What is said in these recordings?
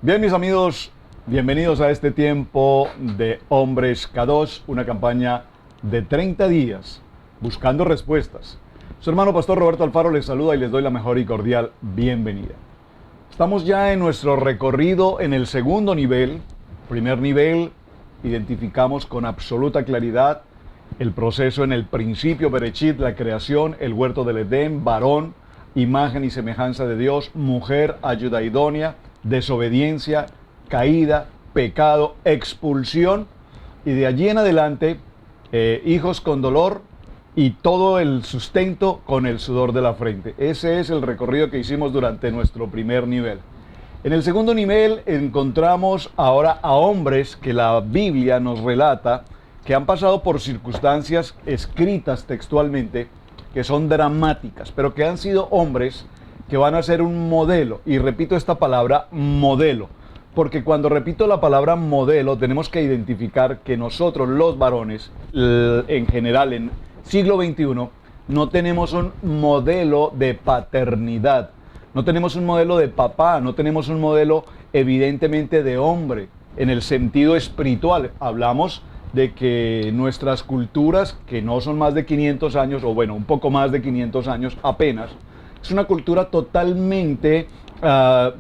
Bien, mis amigos, bienvenidos a este tiempo de Hombres K2, una campaña de 30 días buscando respuestas. Su hermano Pastor Roberto Alfaro les saluda y les doy la mejor y cordial bienvenida. Estamos ya en nuestro recorrido en el segundo nivel. Primer nivel, identificamos con absoluta claridad el proceso en el principio, Berechit, la creación, el huerto del Edén, varón, imagen y semejanza de Dios, mujer, ayuda idónea, desobediencia, caída, pecado, expulsión, y de allí en adelante, hijos con dolor y todo el sustento con el sudor de la frente. Ese es el recorrido que hicimos durante nuestro primer nivel. En el segundo nivel encontramos ahora a hombres que la Biblia nos relata que han pasado por circunstancias escritas textualmente que son dramáticas, pero que han sido hombres que van a ser un modelo. Y repito esta palabra, modelo, porque cuando repito la palabra modelo tenemos que identificar que nosotros los varones, en general en siglo XXI, no tenemos un modelo de paternidad, no tenemos un modelo de papá, no tenemos un modelo evidentemente de hombre en el sentido espiritual. Hablamos de que nuestras culturas, que no son más de 500 años, o bueno, un poco más de 500 años apenas, es una cultura totalmente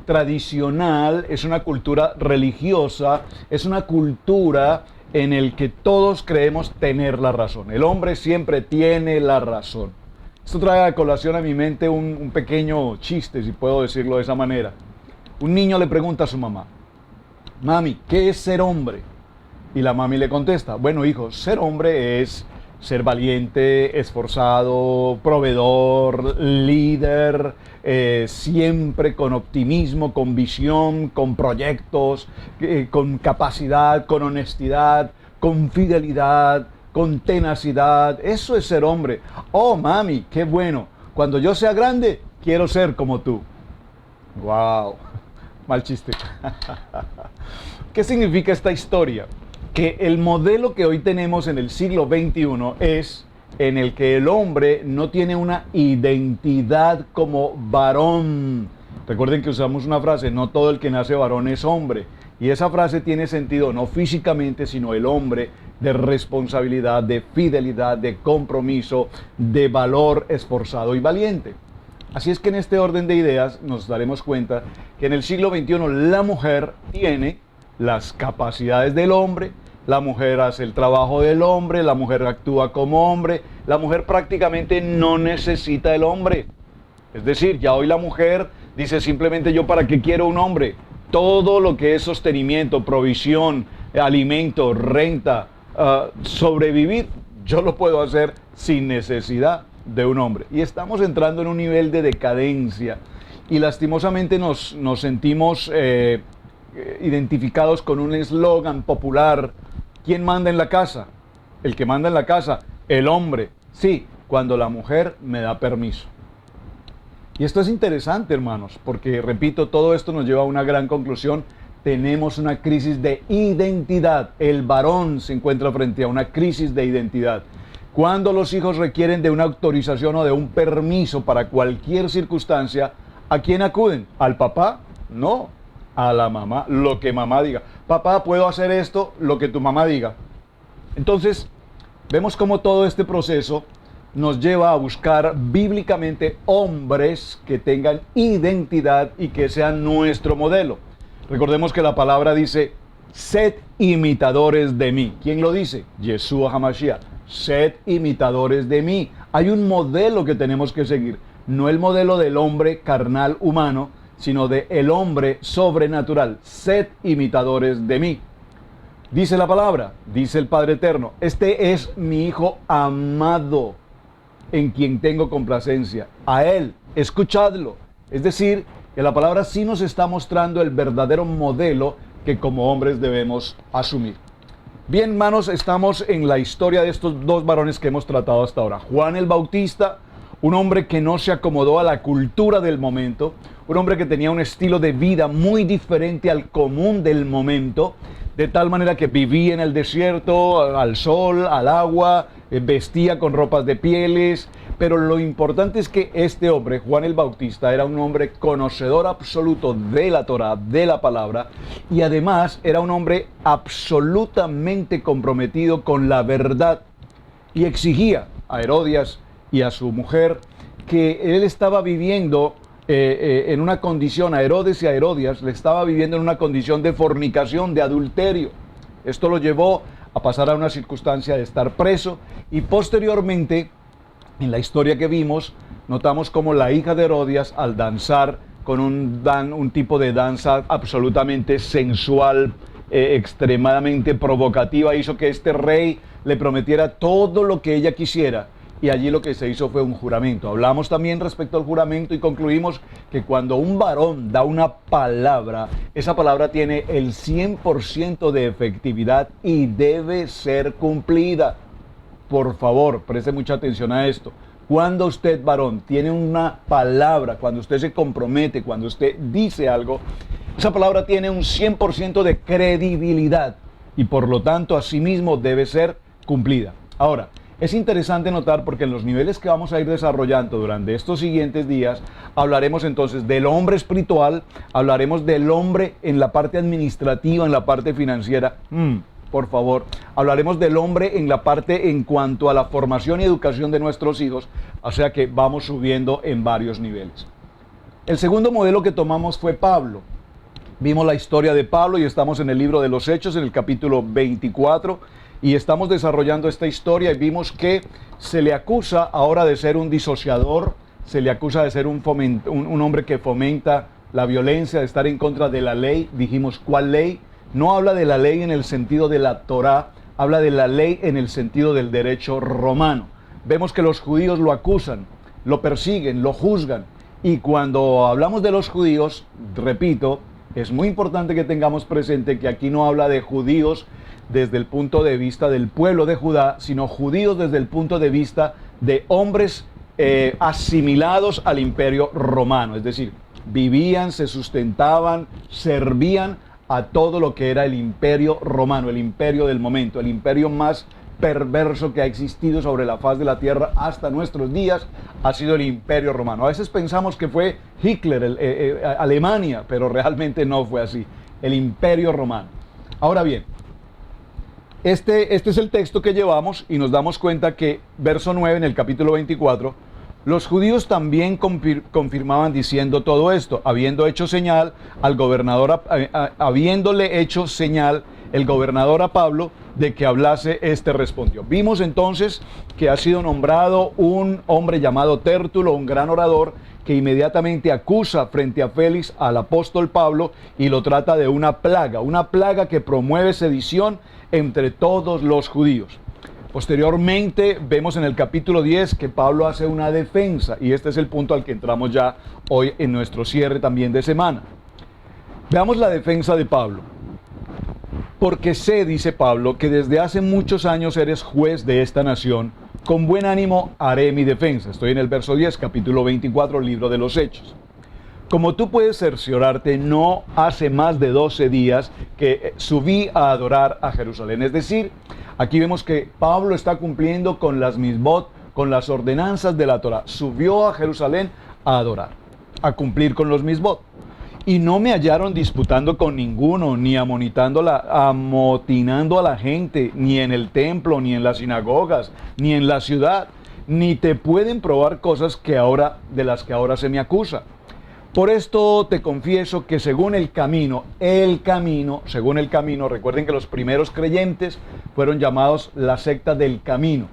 tradicional, es una cultura religiosa, es una cultura en el que todos creemos tener la razón. El hombre siempre tiene la razón. Esto trae a colación a mi mente un pequeño chiste, si puedo decirlo de esa manera. Un niño le pregunta a su mamá: mami, ¿qué es ser hombre? Y la mami le contesta: bueno, hijo, ser hombre es ser valiente, esforzado, proveedor, líder, siempre con optimismo, con visión, con proyectos, con capacidad, con honestidad, con fidelidad, con tenacidad. Eso es ser hombre. Oh, mami, qué bueno. Cuando yo sea grande, quiero ser como tú. Wow, mal chiste. ¿Qué significa esta historia? Que el modelo que hoy tenemos en el siglo XXI es en el que el hombre no tiene una identidad como varón. Recuerden que usamos una frase: no todo el que nace varón es hombre. Y esa frase tiene sentido no físicamente, sino el hombre de responsabilidad, de fidelidad, de compromiso, de valor, esforzado y valiente. Así es que en este orden de ideas nos daremos cuenta que en el siglo XXI la mujer tiene las capacidades del hombre, la mujer hace el trabajo del hombre, la mujer actúa como hombre, la mujer prácticamente no necesita el hombre. Es decir, ya hoy la mujer dice simplemente: yo para qué quiero un hombre. Todo lo que es sostenimiento, provisión, alimento, renta, sobrevivir, yo lo puedo hacer sin necesidad de un hombre. Y estamos entrando en un nivel de decadencia y lastimosamente nos sentimos identificados con un eslogan popular: ¿quién manda en la casa? El que manda en la casa, el hombre. Sí, cuando la mujer me da permiso. Y esto es interesante, hermanos, porque, repito, todo esto nos lleva a una gran conclusión. Tenemos una crisis de identidad. El varón se encuentra frente a una crisis de identidad. Cuando los hijos requieren de una autorización o de un permiso para cualquier circunstancia, ¿a quién acuden? ¿Al papá? No, a la mamá, lo que mamá diga. Papá, ¿puedo hacer esto? Lo que tu mamá diga. Entonces, vemos cómo todo este proceso nos lleva a buscar bíblicamente hombres que tengan identidad y que sean nuestro modelo. Recordemos que la palabra dice: sed imitadores de mí. ¿Quién lo dice? Yeshua HaMashiach. Sed imitadores de mí. Hay un modelo que tenemos que seguir. No el modelo del hombre carnal humano, sino del hombre sobrenatural. Sed imitadores de mí. Dice la palabra, dice el Padre Eterno: este es mi Hijo amado, en quien tengo complacencia. A Él, escuchadlo. Es decir, que la palabra sí nos está mostrando el verdadero modelo que como hombres debemos asumir. Bien, hermanos, estamos en la historia de estos dos varones que hemos tratado hasta ahora. Juan el Bautista, un hombre que no se acomodó a la cultura del momento, un hombre que tenía un estilo de vida muy diferente al común del momento, de tal manera que vivía en el desierto, al sol, al agua, vestía con ropas de pieles, Pero lo importante es que este hombre, Juan el Bautista, era un hombre conocedor absoluto de la Torá, de la palabra, y además era un hombre absolutamente comprometido con la verdad, y exigía a Herodías y a su mujer que él estaba viviendo en una condición, a Herodes y a Herodías le estaba viviendo en una condición de fornicación, de adulterio. Esto lo llevó a pasar a una circunstancia de estar preso, y posteriormente, en la historia que vimos, notamos como la hija de Herodías, al danzar con un tipo de danza absolutamente sensual, extremadamente provocativa, hizo que este rey le prometiera todo lo que ella quisiera. Y allí lo que se hizo fue un juramento. Hablamos también respecto al juramento y concluimos que cuando un varón da una palabra, esa palabra tiene el 100% de efectividad y debe ser cumplida. Por favor, preste mucha atención a esto. Cuando usted, varón, tiene una palabra, cuando usted se compromete, cuando usted dice algo, esa palabra tiene un 100% de credibilidad y por lo tanto, asimismo, debe ser cumplida. Ahora, es interesante notar porque en los niveles que vamos a ir desarrollando durante estos siguientes días, hablaremos entonces del hombre espiritual, hablaremos del hombre en la parte administrativa, en la parte financiera. Por favor, hablaremos del hombre en la parte en cuanto a la formación y educación de nuestros hijos, o sea que vamos subiendo en varios niveles. El segundo modelo que tomamos fue Pablo. Vimos la historia de Pablo y estamos en el libro de los Hechos, en el capítulo 24, y estamos desarrollando esta historia y vimos que se le acusa ahora de ser un disociador, se le acusa de ser un hombre que fomenta la violencia, de estar en contra de la ley. Dijimos, ¿cuál ley? No habla de la ley en el sentido de la Torá, habla de la ley en el sentido del derecho romano. Vemos que los judíos lo acusan, lo persiguen, lo juzgan. Y cuando hablamos de los judíos, repito, es muy importante que tengamos presente que aquí no habla de judíos desde el punto de vista del pueblo de Judá, sino judíos desde el punto de vista de hombres asimilados al imperio romano. Es decir, vivían, se sustentaban, servían a todo lo que era el imperio romano, el imperio del momento, el imperio más perverso que ha existido sobre la faz de la tierra hasta nuestros días, ha sido el imperio romano. A veces pensamos que fue Hitler, Alemania, pero realmente no fue así, el imperio romano. Ahora bien, este es el texto que llevamos y nos damos cuenta que, verso 9 en el capítulo 24, los judíos también confirmaban diciendo todo esto, habiéndole hecho señal el gobernador a Pablo de que hablase, este respondió. Vimos entonces que ha sido nombrado un hombre llamado Tértulo, un gran orador, que inmediatamente acusa frente a Félix al apóstol Pablo y lo trata de una plaga que promueve sedición entre todos los judíos. Posteriormente vemos en el capítulo 10 que Pablo hace una defensa, y este es el punto al que entramos ya hoy en nuestro cierre también de semana. Veamos la defensa de Pablo. Porque sé, dice Pablo, que desde hace muchos años eres juez de esta nación, con buen ánimo haré mi defensa. Estoy en el verso 10, capítulo 24, libro de los Hechos. Como tú puedes cerciorarte, no hace más de 12 días que subí a adorar a Jerusalén. Es decir, aquí vemos que Pablo está cumpliendo con las misbot, con las ordenanzas de la Torah. Subió a Jerusalén a adorar, a cumplir con los misbot. Y no me hallaron disputando con ninguno, ni amotinando a la gente, ni en el templo, ni en las sinagogas, ni en la ciudad. Ni te pueden probar cosas de las que ahora se me acusa. Por esto te confieso que según el camino, recuerden que los primeros creyentes fueron llamados la secta del camino.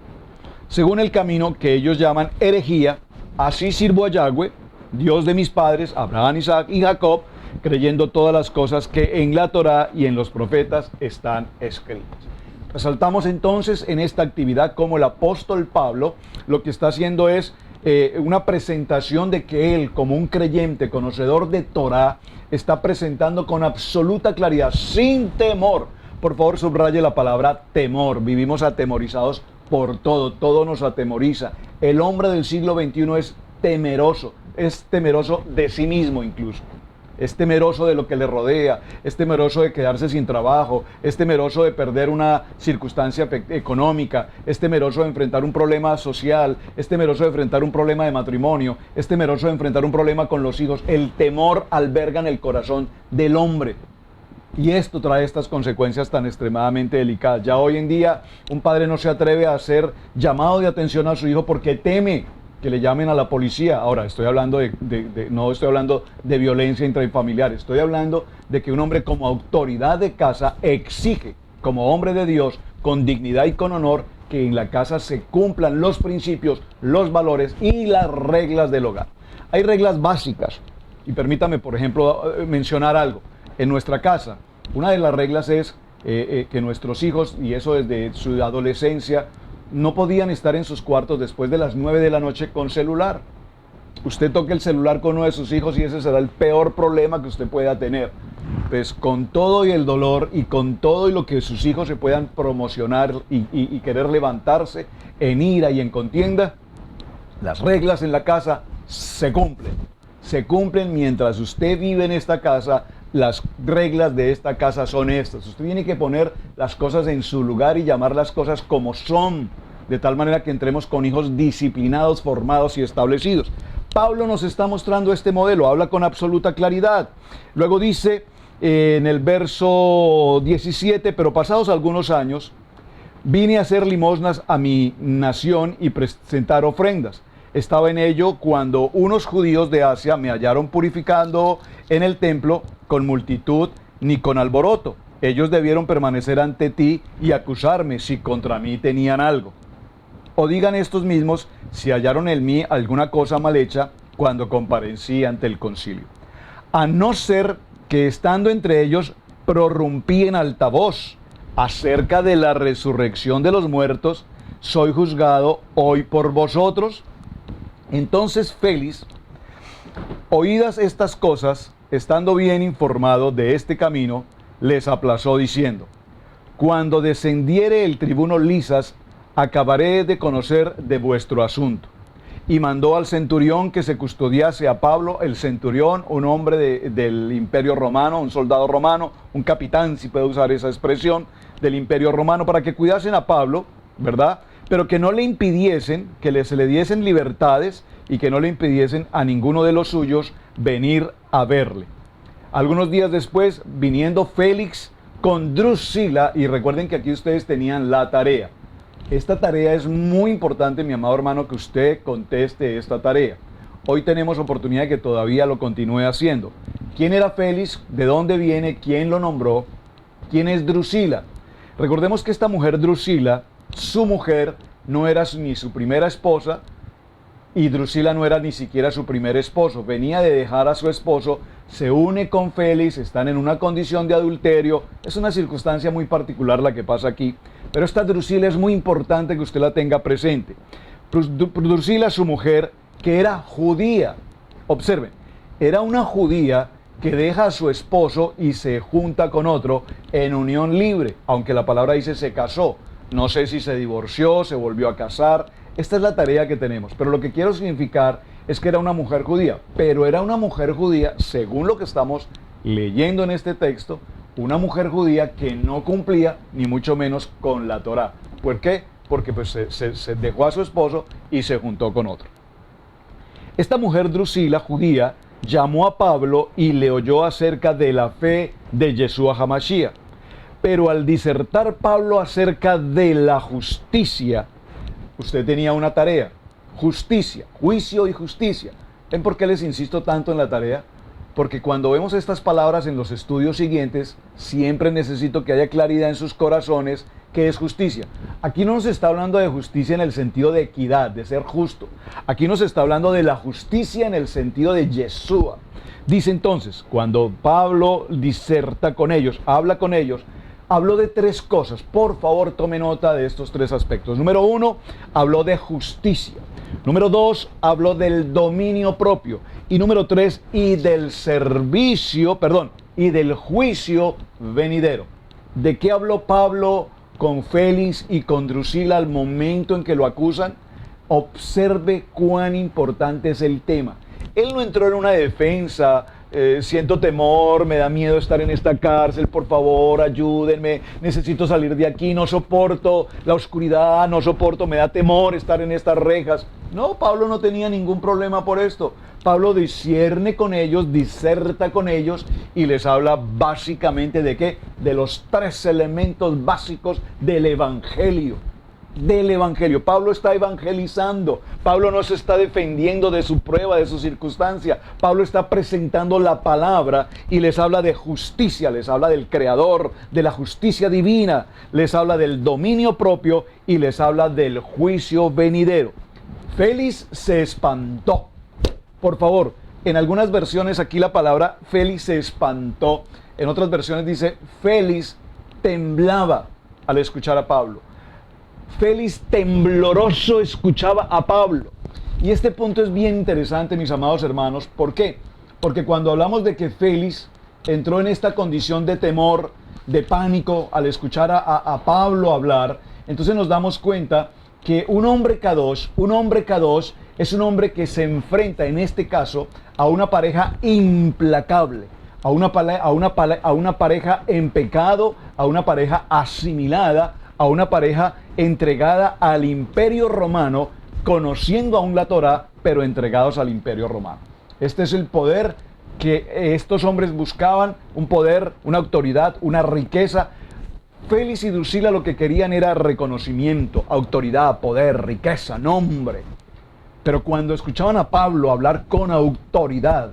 Según el camino que ellos llaman herejía, así sirvo a Yahweh, Dios de mis padres, Abraham, Isaac y Jacob, creyendo todas las cosas que en la Torá y en los profetas están escritas. Resaltamos entonces en esta actividad como el apóstol Pablo lo que está haciendo es una presentación de que él, como un creyente, conocedor de Torá, está presentando con absoluta claridad, sin temor. Por favor, subraye la palabra temor. Vivimos atemorizados por todo nos atemoriza. El hombre del siglo XXI es temeroso de sí mismo incluso. es temeroso de lo que le rodea, es temeroso de quedarse sin trabajo, es temeroso de perder una circunstancia económica, es temeroso de enfrentar un problema social, es temeroso de enfrentar un problema de matrimonio, es temeroso de enfrentar un problema con los hijos. El temor alberga en el corazón del hombre. Y esto trae estas consecuencias tan extremadamente delicadas. Ya hoy en día un padre no se atreve a hacer llamado de atención a su hijo porque teme que le llamen a la policía. Ahora, estoy hablando no estoy hablando de violencia intrafamiliar, estoy hablando de que un hombre como autoridad de casa exige, como hombre de Dios, con dignidad y con honor, que en la casa se cumplan los principios, los valores y las reglas del hogar. Hay reglas básicas, y permítame, por ejemplo, mencionar algo. En nuestra casa, una de las reglas es que nuestros hijos, y eso desde su adolescencia, no podían estar en sus cuartos después de las 9 de la noche con celular. Usted toque el celular con uno de sus hijos y ese será el peor problema que usted pueda tener. Pues con todo y el dolor y con todo y lo que sus hijos se puedan promocionar y querer levantarse en ira y en contienda, las reglas en la casa se cumplen. Se cumplen mientras usted vive en esta casa. Las reglas de esta casa son estas. Usted tiene que poner las cosas en su lugar y llamar las cosas como son, de tal manera que entremos con hijos disciplinados, formados y establecidos. Pablo nos está mostrando este modelo, habla con absoluta claridad. Luego dice en el verso 17, pero pasados algunos años, vine a hacer limosnas a mi nación y presentar ofrendas. Estaba en ello cuando unos judíos de Asia me hallaron purificando en el templo con multitud ni con alboroto. Ellos debieron permanecer ante ti y acusarme si contra mí tenían algo. O digan estos mismos si hallaron en mí alguna cosa mal hecha cuando comparecí ante el concilio. A no ser que estando entre ellos prorrumpí en alta voz acerca de la resurrección de los muertos, soy juzgado hoy por vosotros. Entonces Félix, oídas estas cosas, estando bien informado de este camino, les aplazó diciendo: cuando descendiere el tribuno Lisas, acabaré de conocer de vuestro asunto. Y mandó al centurión que se custodiase a Pablo. El centurión, un hombre del Imperio Romano, un soldado romano, un capitán, si puede usar esa expresión, del Imperio Romano, para que cuidasen a Pablo, ¿verdad? Pero que no le impidiesen, que se le diesen libertades y que no le impidiesen a ninguno de los suyos venir a verle. Algunos días después, viniendo Félix con Drusila, y recuerden que aquí ustedes tenían la tarea. Esta tarea es muy importante, mi amado hermano, que usted conteste esta tarea. Hoy tenemos oportunidad de que todavía lo continúe haciendo. ¿Quién era Félix? ¿De dónde viene? ¿Quién lo nombró? ¿Quién es Drusila? Recordemos que esta mujer Drusila, su mujer, no era ni su primera esposa, y Drusila no era ni siquiera su primer esposo. Venía de dejar a su esposo, se une con Félix, están en una condición de adulterio. Es una circunstancia muy particular la que pasa aquí, pero esta Drusila es muy importante que usted la tenga presente. Drusila, su mujer, que era judía. Observen, era una judía que deja a su esposo y se junta con otro en unión libre, aunque la palabra dice se casó. No sé si se divorció, se volvió a casar. Esta es la tarea que tenemos. Pero lo que quiero significar es que era una mujer judía. Pero era una mujer judía, según lo que estamos leyendo en este texto, una mujer judía que no cumplía ni mucho menos con la Torá. ¿Por qué? Porque pues, se dejó a su esposo y se juntó con otro. Esta mujer Drusila, judía, llamó a Pablo y le oyó acerca de la fe de Yeshua HaMashiach. Pero al disertar Pablo acerca de la justicia, usted tenía una tarea: justicia, juicio y justicia. ¿Ven por qué les insisto tanto en la tarea? Porque cuando vemos estas palabras en los estudios siguientes, siempre necesito que haya claridad en sus corazones qué es justicia. Aquí no nos está hablando de justicia en el sentido de equidad, de ser justo. Aquí nos está hablando de la justicia en el sentido de Yeshua. Dice entonces, cuando Pablo diserta con ellos, habla con ellos, habló de tres cosas. Por favor, tome nota de estos tres aspectos. Número uno, habló de justicia. Número dos, habló del dominio propio. Y número tres, y del juicio venidero. ¿De qué habló Pablo con Félix y con Drusila al momento en que lo acusan? Observe cuán importante es el tema. Él no entró en una defensa siento temor, me da miedo estar en esta cárcel, por favor, ayúdenme, necesito salir de aquí, no soporto la oscuridad, no soporto, me da temor estar en estas rejas. No, Pablo no tenía ningún problema por esto. Pablo discierne con ellos, diserta con ellos y les habla básicamente ¿de qué? De los tres elementos básicos del Evangelio. Del Evangelio. Pablo está evangelizando. Pablo no se está defendiendo de su prueba, de su circunstancia. Pablo está presentando la palabra y les habla de justicia, les habla del Creador, de la justicia divina, les habla del dominio propio y les habla del juicio venidero. Félix se espantó. Por favor, en algunas versiones aquí la palabra Félix se espantó. En otras versiones dice Félix temblaba al escuchar a Pablo. Félix tembloroso escuchaba a Pablo. Y este punto es bien interesante, mis amados hermanos. ¿Por qué? Porque cuando hablamos de que Félix entró en esta condición de temor, de pánico al escuchar a Pablo hablar, entonces nos damos cuenta que un hombre kadosh es un hombre que se enfrenta en este caso a una pareja implacable, a una pareja en pecado, a una pareja asimilada, a una pareja entregada al imperio romano, conociendo aún la Torá, pero entregados al imperio romano. Este es el poder que estos hombres buscaban, un poder, una autoridad, una riqueza. Félix y Drusila lo que querían era reconocimiento, autoridad, poder, riqueza, nombre. Pero cuando escuchaban a Pablo hablar con autoridad,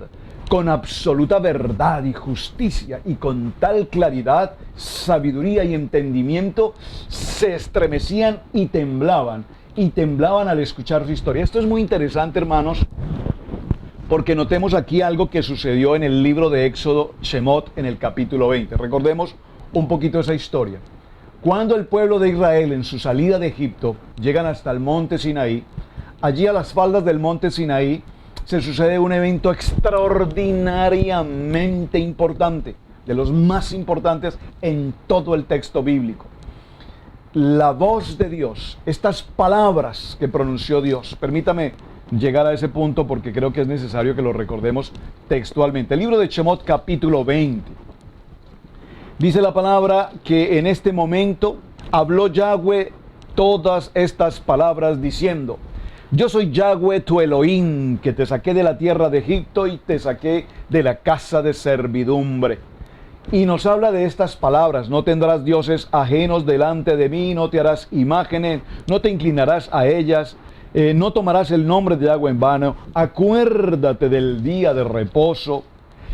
con absoluta verdad y justicia y con tal claridad, sabiduría y entendimiento, se estremecían y temblaban al escuchar su historia. Esto es muy interesante, hermanos, porque notemos aquí algo que sucedió en el libro de Éxodo, Shemot, en el capítulo 20. Recordemos un poquito esa historia. Cuando el pueblo de Israel en su salida de Egipto llegan hasta el monte Sinaí, allí a las faldas del monte Sinaí se sucede un evento extraordinariamente importante, de los más importantes en todo el texto bíblico. La voz de Dios, estas palabras que pronunció Dios, permítame llegar a ese punto porque creo que es necesario que lo recordemos textualmente. El libro de Shemot capítulo 20. Dice la palabra que en este momento habló Yahweh todas estas palabras diciendo: yo soy Yahweh tu Elohim, que te saqué de la tierra de Egipto y te saqué de la casa de servidumbre. Y nos habla de estas palabras: no tendrás dioses ajenos delante de mí, no te harás imágenes, no te inclinarás a ellas, no tomarás el nombre de Yahweh en vano, acuérdate del día de reposo,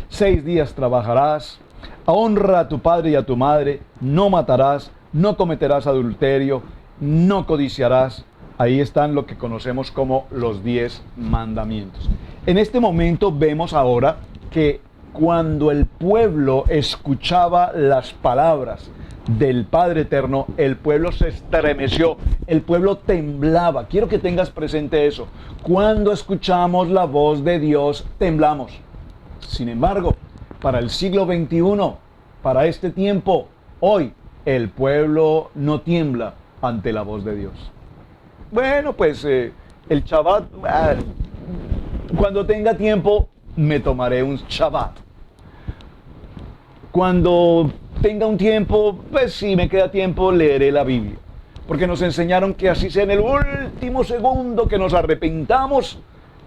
6 días trabajarás, honra a tu padre y a tu madre, no matarás, no cometerás adulterio, no codiciarás. Ahí están lo que conocemos como los 10 mandamientos. En este momento vemos ahora que cuando el pueblo escuchaba las palabras del Padre Eterno, el pueblo se estremeció, el pueblo temblaba. Quiero que tengas presente eso. Cuando escuchamos la voz de Dios, temblamos. Sin embargo, para el siglo XXI, para este tiempo, hoy, el pueblo no tiembla ante la voz de Dios. Bueno, pues el Shabbat, cuando tenga tiempo, me tomaré un Shabbat. Cuando tenga un tiempo, pues si me queda tiempo, leeré la Biblia. Porque nos enseñaron que así sea en el último segundo que nos arrepentamos,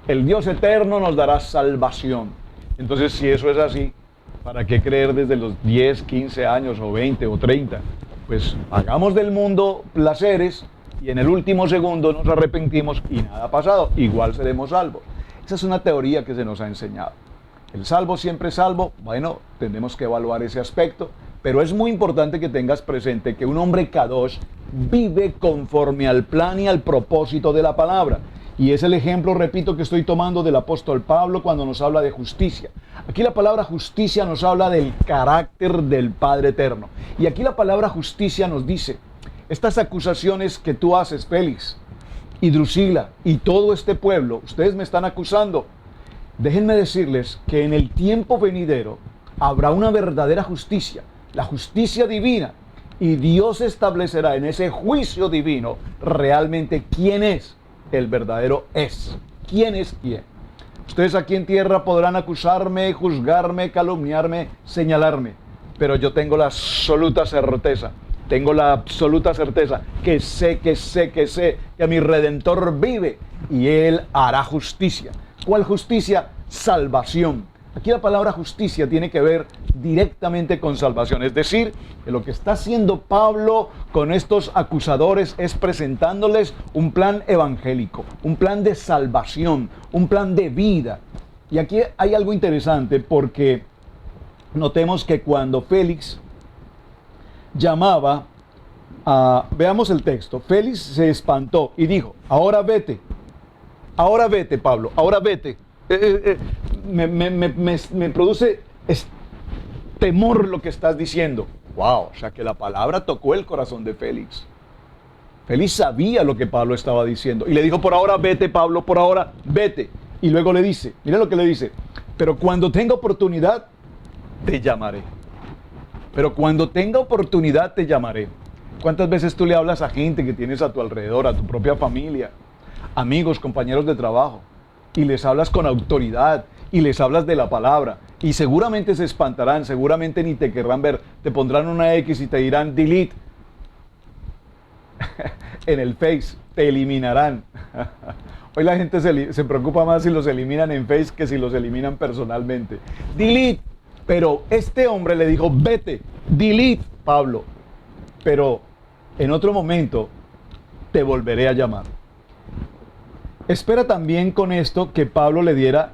el Dios eterno nos dará salvación. Entonces, si eso es así, ¿para qué creer desde los 10, 15 años o 20 o 30? Pues hagamos del mundo placeres y en el último segundo nos arrepentimos y nada ha pasado. Igual seremos salvos. Esa es una teoría que se nos ha enseñado. El salvo siempre es salvo. Bueno, tenemos que evaluar ese aspecto. Pero es muy importante que tengas presente que un hombre kadosh vive conforme al plan y al propósito de la palabra. Y es el ejemplo, repito, que estoy tomando del apóstol Pablo cuando nos habla de justicia. Aquí la palabra justicia nos habla del carácter del Padre Eterno. Y aquí la palabra justicia nos dice: estas acusaciones que tú haces, Félix y Drusila y todo este pueblo, ustedes me están acusando. Déjenme decirles que en el tiempo venidero habrá una verdadera justicia, la justicia divina. Y Dios establecerá en ese juicio divino realmente quién es el verdadero es. ¿Quién es quién? Ustedes aquí en tierra podrán acusarme, juzgarme, calumniarme, señalarme, pero yo tengo la absoluta certeza. Tengo la absoluta certeza que sé que mi Redentor vive y Él hará justicia. ¿Cuál justicia? Salvación. Aquí la palabra justicia tiene que ver directamente con salvación. Es decir, que lo que está haciendo Pablo con estos acusadores es presentándoles un plan evangélico, un plan de salvación, un plan de vida. Y aquí hay algo interesante porque notemos que cuando Félix llamaba veamos el texto, Félix se espantó y dijo, ahora vete, Pablo, ahora vete. Me produce temor lo que estás diciendo. Wow, o sea que la palabra tocó el corazón de Félix. Félix sabía lo que Pablo estaba diciendo y le dijo, por ahora vete, Pablo, por ahora vete. Y luego le dice, mira lo que le dice, pero cuando tenga oportunidad, te llamaré. Pero cuando tenga oportunidad, te llamaré. ¿Cuántas veces tú le hablas a gente que tienes a tu alrededor, a tu propia familia, amigos, compañeros de trabajo, y les hablas con autoridad, y les hablas de la palabra, y seguramente se espantarán, seguramente ni te querrán ver, te pondrán una X y te dirán delete en el Face, te eliminarán. Hoy la gente se preocupa más si los eliminan en Face que si los eliminan personalmente. Delete. Pero este hombre le dijo, vete, delete, Pablo, pero en otro momento te volveré a llamar. Esperaba también con esto que Pablo le diera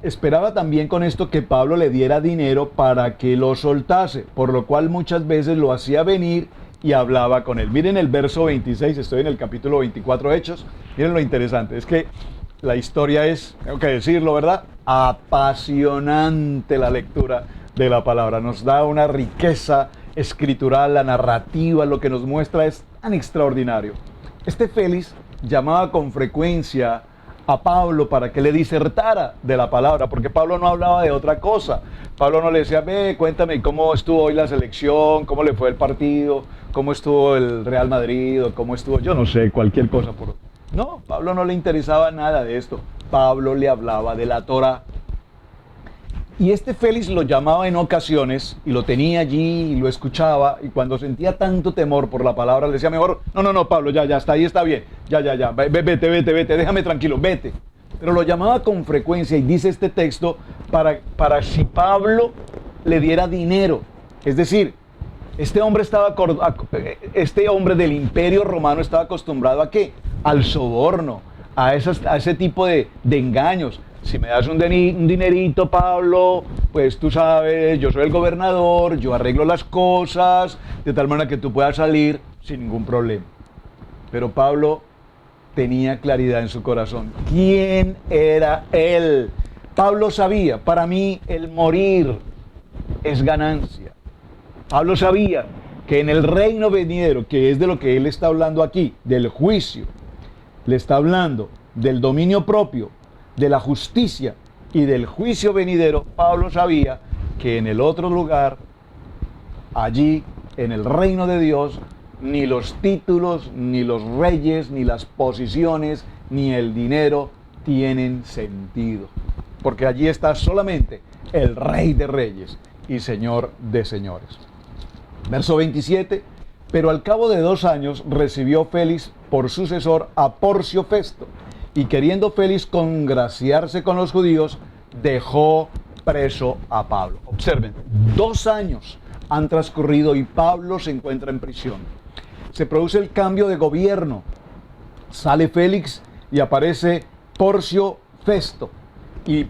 dinero para que lo soltase, por lo cual muchas veces lo hacía venir y hablaba con él. Miren el verso 26, estoy en el capítulo 24 de Hechos, miren lo interesante, es que la historia es, tengo que decirlo, ¿verdad? Apasionante la lectura de la palabra, nos da una riqueza escritural, la narrativa, lo que nos muestra es tan extraordinario. Este Félix llamaba con frecuencia a Pablo para que le disertara de la palabra, porque Pablo no hablaba de otra cosa. Pablo no le decía, ve, cuéntame cómo estuvo hoy la selección, cómo le fue el partido, cómo estuvo el Real Madrid, o cómo estuvo, yo no sé, cualquier cosa. No, Pablo no le interesaba nada de esto. Pablo le hablaba de la Torá. Y este Félix lo llamaba en ocasiones y lo tenía allí y lo escuchaba, y cuando sentía tanto temor por la palabra le decía, mejor, no, Pablo, ya, hasta ahí está bien, ya, vete, déjame tranquilo, vete. Pero lo llamaba con frecuencia y dice este texto para si Pablo le diera dinero. Es decir, este hombre del Imperio Romano estaba acostumbrado ¿a qué? Al soborno, a ese tipo de engaños. Si me das un dinerito, Pablo, pues tú sabes, yo soy el gobernador, yo arreglo las cosas, de tal manera que tú puedas salir sin ningún problema. Pero Pablo tenía claridad en su corazón. ¿Quién era él? Pablo sabía, para mí el morir es ganancia. Pablo sabía que en el reino venidero, que es de lo que él está hablando aquí, del juicio, le está hablando del dominio propio, de la justicia y del juicio venidero. Pablo sabía que en el otro lugar, allí en el reino de Dios, ni los títulos, ni los reyes, ni las posiciones, ni el dinero tienen sentido, porque allí está solamente el Rey de Reyes y Señor de Señores. Verso 27, pero al cabo de 2 años recibió Félix por sucesor a Porcio Festo, y queriendo Félix congraciarse con los judíos, dejó preso a Pablo. Observen, 2 años han transcurrido y Pablo se encuentra en prisión. Se produce el cambio de gobierno. Sale Félix y aparece Porcio Festo. Y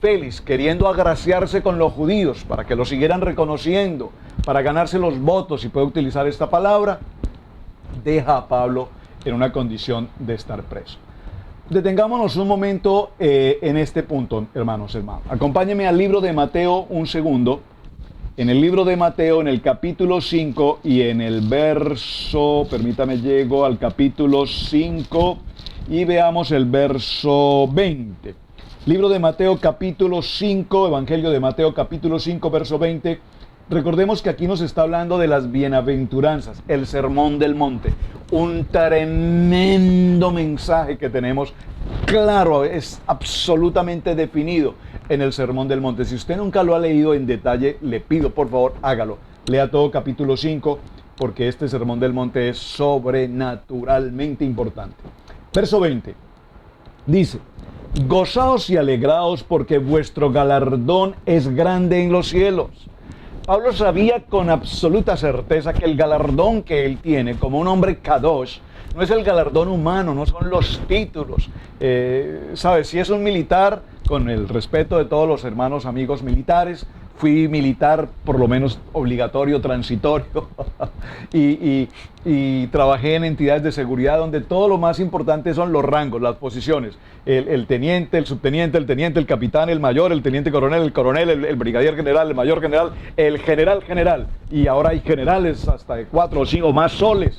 Félix, queriendo agraciarse con los judíos para que lo siguieran reconociendo, para ganarse los votos, si puede utilizar esta palabra, deja a Pablo en una condición de estar preso. Detengámonos un momento en este punto, hermanos. Acompáñenme al libro de Mateo un segundo. En el libro de Mateo, en el capítulo 5 y en el verso, llego al capítulo 5 y veamos el verso 20. Libro de Mateo capítulo 5, Evangelio de Mateo capítulo 5, verso 20. Recordemos que aquí nos está hablando de las bienaventuranzas, el sermón del monte, un tremendo mensaje que tenemos claro, es absolutamente definido en el sermón del monte. Si usted nunca lo ha leído en detalle, le pido por favor hágalo. Lea todo capítulo 5 porque este sermón del monte es sobrenaturalmente importante. Verso 20 dice: gozaos y alegraos porque vuestro galardón es grande en los cielos. Pablo sabía con absoluta certeza que el galardón que él tiene como un hombre kadosh no es el galardón humano, no son los títulos. ¿Sabes? Si es un militar, con el respeto de todos los hermanos amigos militares, fui militar por lo menos obligatorio, transitorio, y trabajé en entidades de seguridad donde todo lo más importante son los rangos, las posiciones. El teniente, el subteniente, el teniente, el capitán, el mayor, el teniente coronel, el brigadier general, el mayor general, el general. Y ahora hay generales hasta de 4 o 5 más soles,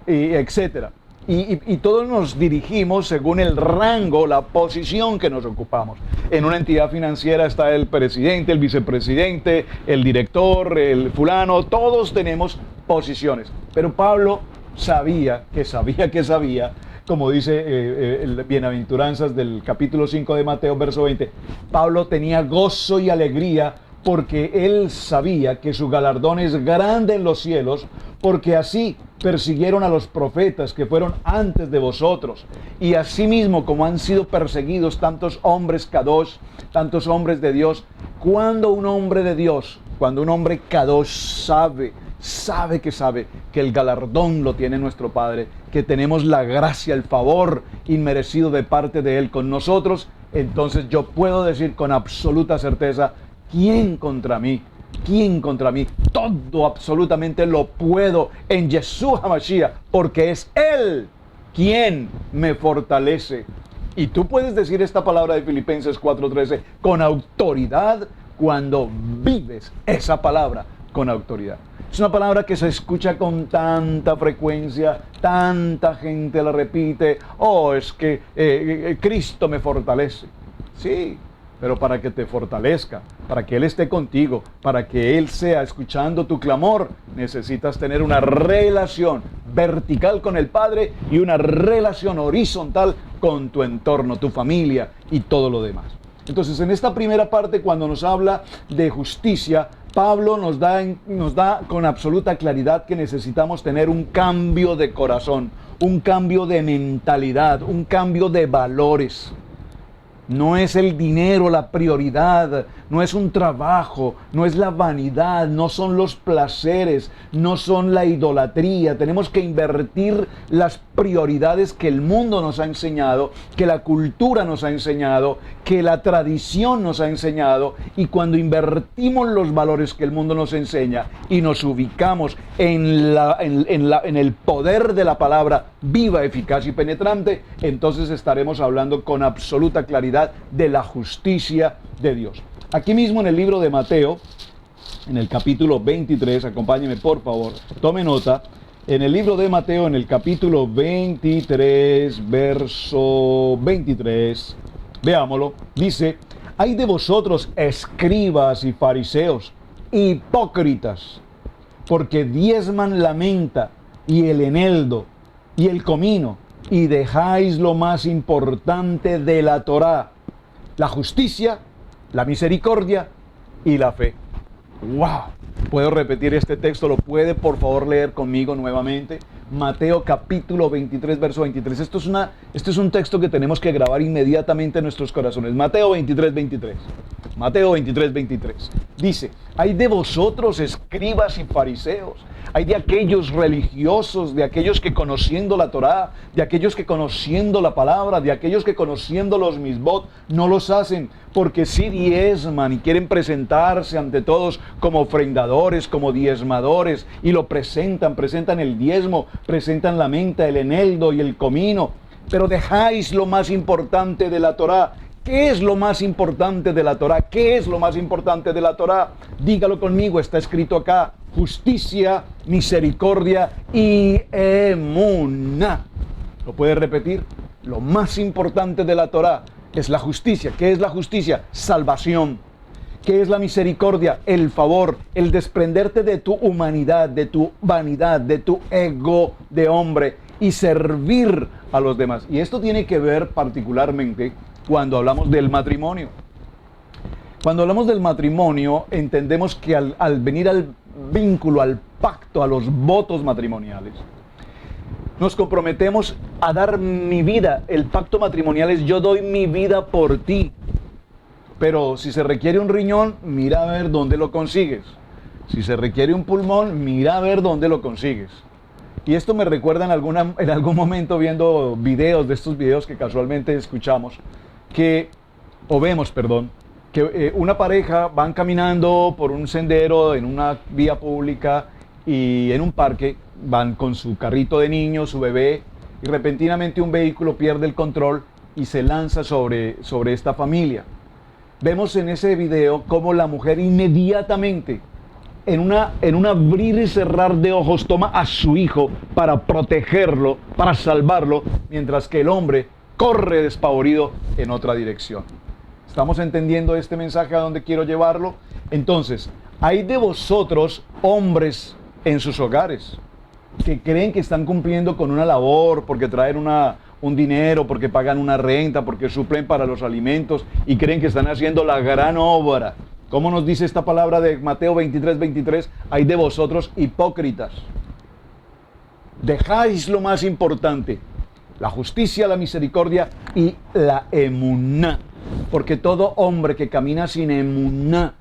etcétera. Y todos nos dirigimos según el rango, la posición que nos ocupamos. En una entidad financiera está el presidente, el vicepresidente, el director, el fulano, todos tenemos posiciones. Pero Pablo sabía, como dice el Bienaventuranzas del capítulo 5 de Mateo, verso 20, Pablo tenía gozo y alegría porque él sabía que su galardón es grande en los cielos, porque así persiguieron a los profetas que fueron antes de vosotros. Y asimismo, como han sido perseguidos tantos hombres kadosh, tantos hombres de Dios, cuando un hombre de Dios, cuando un hombre kadosh sabe que el galardón lo tiene nuestro Padre, que tenemos la gracia, el favor inmerecido de parte de Él con nosotros, entonces yo puedo decir con absoluta certeza: ¿quién contra mí? ¿Quién contra mí? Todo absolutamente lo puedo en Yeshua HaMashiach, porque es Él quien me fortalece. Y tú puedes decir esta palabra de Filipenses 4:13 con autoridad cuando vives esa palabra con autoridad. Es una palabra que se escucha con tanta frecuencia, tanta gente la repite: oh, es que Cristo me fortalece. Sí, pero para que te fortalezca, para que Él esté contigo, para que Él sea escuchando tu clamor, necesitas tener una relación vertical con el Padre y una relación horizontal con tu entorno, tu familia y todo lo demás. Entonces, en esta primera parte, cuando nos habla de justicia, Pablo nos da con absoluta claridad que necesitamos tener un cambio de corazón, un cambio de mentalidad, un cambio de valores. No es el dinero la prioridad, no es un trabajo, no es la vanidad, no son los placeres, no son la idolatría. Tenemos que invertir las prioridades que el mundo nos ha enseñado, que la cultura nos ha enseñado, que la tradición nos ha enseñado. Y cuando invertimos los valores que el mundo nos enseña y nos ubicamos en el poder de la palabra viva, eficaz y penetrante, entonces estaremos hablando con absoluta claridad de la justicia de Dios. Aquí mismo en el libro de Mateo, en el capítulo 23, acompáñeme por favor, tome nota, en el libro de Mateo, en el capítulo 23, verso 23, veámoslo, dice: hay de vosotros, escribas y fariseos, hipócritas, porque diezman la menta y el eneldo y el comino, y dejáis lo más importante de la Torá, la justicia, la misericordia y la fe. ¡Wow! ¿Puedo repetir este texto? ¿Lo puede por favor leer conmigo nuevamente? Mateo capítulo 23, verso 23. Esto es un texto que tenemos que grabar inmediatamente en nuestros corazones. Mateo 23, 23. Mateo 23, 23. Dice: hay de vosotros, escribas y fariseos, hay de aquellos religiosos, de aquellos que conociendo la Torá, de aquellos que conociendo la palabra, de aquellos que conociendo los misbot, no los hacen, porque sí diezman y quieren presentarse ante todos como ofrendadores, como diezmadores, y lo presentan el diezmo, presentan la menta, el eneldo y el comino, pero dejáis lo más importante de la Torá. ¿Qué es lo más importante de la Torá? ¿Qué es lo más importante de la Torá? Dígalo conmigo, está escrito acá: justicia, misericordia y emuná. ¿Lo puede repetir? Lo más importante de la Torá es la justicia. ¿Qué es la justicia? Salvación. ¿Qué es la misericordia? El favor, el desprenderte de tu humanidad, de tu vanidad, de tu ego de hombre y servir a los demás. Y esto tiene que ver particularmente cuando hablamos del matrimonio. Cuando hablamos del matrimonio, entendemos que al venir al vínculo, al pacto, a los votos matrimoniales, nos comprometemos a dar mi vida. El pacto matrimonial es: yo doy mi vida por ti. Pero si se requiere un riñón, mira a ver dónde lo consigues. Si se requiere un pulmón, mira a ver dónde lo consigues. Y esto me recuerda en algún momento viendo videos, de estos videos que casualmente escuchamos, vemos, que una pareja van caminando por un sendero en una vía pública y en un parque, van con su carrito de niño, su bebé, y repentinamente un vehículo pierde el control y se lanza sobre esta familia. Vemos en ese video cómo la mujer inmediatamente, en un abrir y cerrar de ojos, toma a su hijo para protegerlo, para salvarlo, mientras que el hombre corre despavorido en otra dirección. ¿Estamos entendiendo este mensaje a dónde quiero llevarlo? Entonces, hay de vosotros, hombres, en sus hogares, que creen que están cumpliendo con una labor, porque traen un dinero, porque pagan una renta, porque suplen para los alimentos, y creen que están haciendo la gran obra. ¿Cómo nos dice esta palabra de Mateo 23:23? Hay de vosotros hipócritas. Dejáis lo más importante: la justicia, la misericordia y la emuná. Porque todo hombre que camina sin emuná,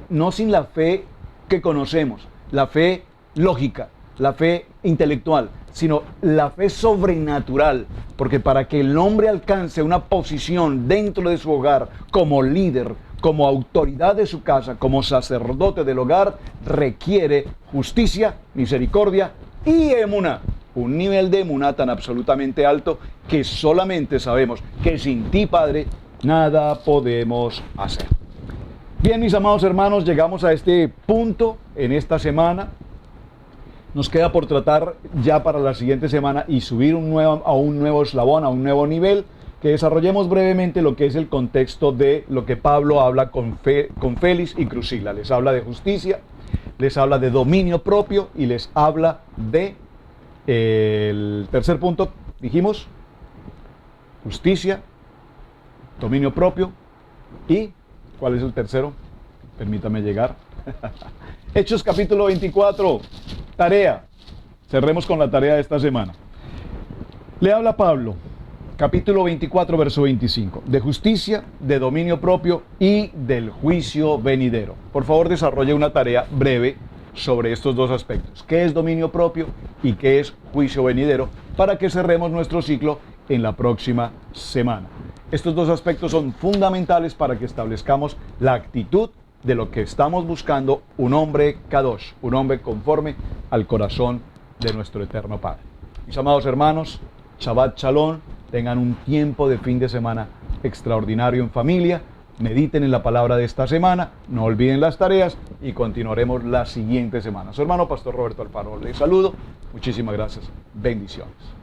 no sin la fe que conocemos, la fe lógica, la fe intelectual, sino la fe sobrenatural, porque para que el hombre alcance una posición dentro de su hogar como líder, como autoridad de su casa, como sacerdote del hogar, requiere justicia, misericordia y emuná. Un nivel de emuná tan absolutamente alto que solamente sabemos que sin ti, Padre, nada podemos hacer. Bien, mis amados hermanos, llegamos a este punto en esta semana. Nos queda por tratar ya para la siguiente semana y subir a un nuevo eslabón, a un nuevo nivel, que desarrollemos brevemente lo que es el contexto de lo que Pablo habla con Félix y Crusila. Les habla de justicia, les habla de dominio propio y les habla de el tercer punto, dijimos, justicia, dominio propio y ¿cuál es el tercero? Permítame llegar. Hechos capítulo 24, tarea. Cerremos con la tarea de esta semana. Le habla Pablo, capítulo 24, verso 25, de justicia, de dominio propio y del juicio venidero. Por favor, desarrolle una tarea breve sobre estos dos aspectos. ¿Qué es dominio propio y qué es juicio venidero? Para que cerremos nuestro ciclo en la próxima semana. Estos dos aspectos son fundamentales para que establezcamos la actitud de lo que estamos buscando, un hombre kadosh, un hombre conforme al corazón de nuestro eterno Padre. Mis amados hermanos, Shabbat Shalom, tengan un tiempo de fin de semana extraordinario en familia, mediten en la palabra de esta semana, no olviden las tareas y continuaremos la siguiente semana. Su hermano Pastor Roberto Alfaro, les saludo, muchísimas gracias, bendiciones.